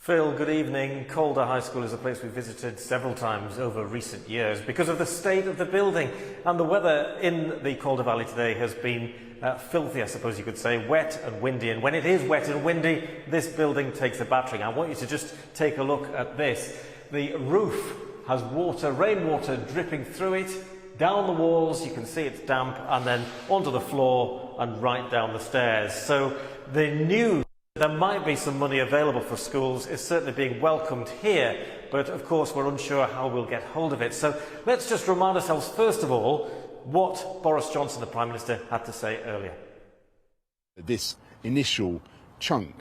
Phil, good evening. Calder High School is a place we've visited several times over recent years because of the state of the building, and the weather in the Calder Valley today has been filthy, I suppose you could say, wet and windy, and when it is wet and windy, this building takes a battering. I want you to just take a look at this. The roof has water, rainwater dripping through it, down the walls, you can see it's damp, and then onto the floor and right down the stairs. So the news there might be some money available for schools is certainly being welcomed here, but of course we're unsure how we'll get hold of it. So let's just remind ourselves first of all what Boris Johnson, the Prime Minister, had to say earlier. This initial chunk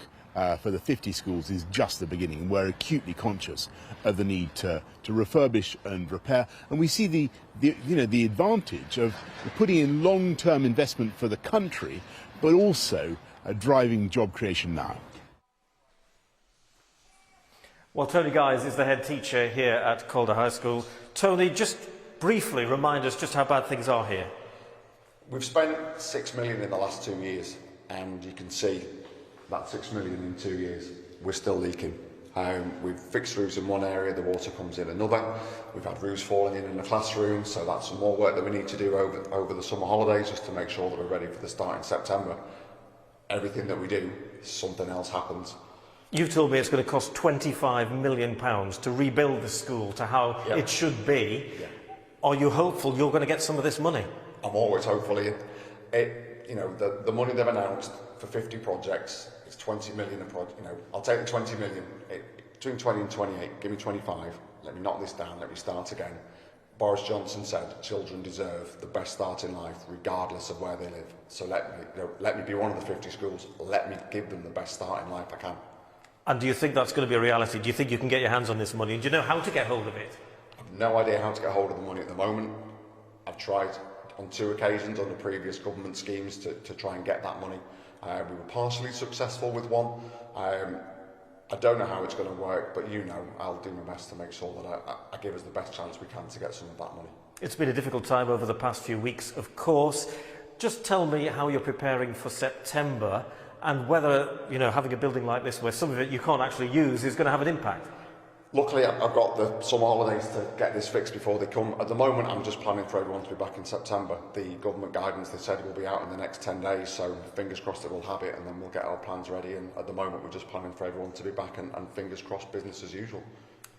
for the 50 schools is just the beginning. We're acutely conscious of the need to refurbish and repair, and we see the advantage of putting in long-term investment for the country, but also driving job creation now. Well, Tony Guise is the head teacher here at Calder High School. Tony, just briefly remind us just how bad things are here. We've spent £6 million in the last 2 years, and you can see that £6 million in 2 years. We're still leaking. We've fixed roofs in one area, the water comes in another. We've had roofs falling in the classroom, so that's some more work that we need to do over the summer holidays just to make sure that we're ready for the start in September. Everything that we do, something else happens. You've told me it's going to cost £25 million to rebuild the school to how it should be. Yeah. Are you hopeful you're going to get some of this money? I'm always hopeful, Ian. The money they've announced for 50 projects is 20 million a project. I'll take the 20 million. Between 20 and 28, give me 25. Let me knock this down. Let me start again. Boris Johnson said children deserve the best start in life regardless of where they live. So let me be one of the 50 schools. Let me give them the best start in life I can. And do you think that's going to be a reality? Do you think you can get your hands on this money? And do you know how to get hold of it? I've no idea how to get hold of the money at the moment. I've tried on 2 occasions under previous government schemes to try and get that money. We were partially successful with one. I don't know how it's going to work, but I'll do my best to make sure that I give us the best chance we can to get some of that money. It's been a difficult time over the past few weeks, of course. Just tell me how you're preparing for September and whether, having a building like this where some of it you can't actually use is going to have an impact. Luckily, I've got the summer holidays to get this fixed before they come. At the moment, I'm just planning for everyone to be back in September. The government guidance, they said, will be out in the next 10 days, so fingers crossed that we'll have it and then we'll get our plans ready. And at the moment, we're just planning for everyone to be back and fingers crossed, business as usual.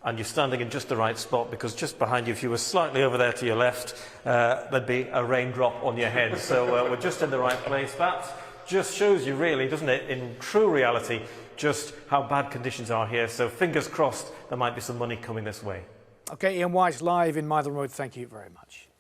And you're standing in just the right spot because just behind you, if you were slightly over there to your left, there'd be a raindrop on your head. So we're just in the right place. That just shows you really, doesn't it, in true reality, just how bad conditions are here. So fingers crossed there might be some money coming this way. OK, Ian White live in Mytholmroad. Thank you very much.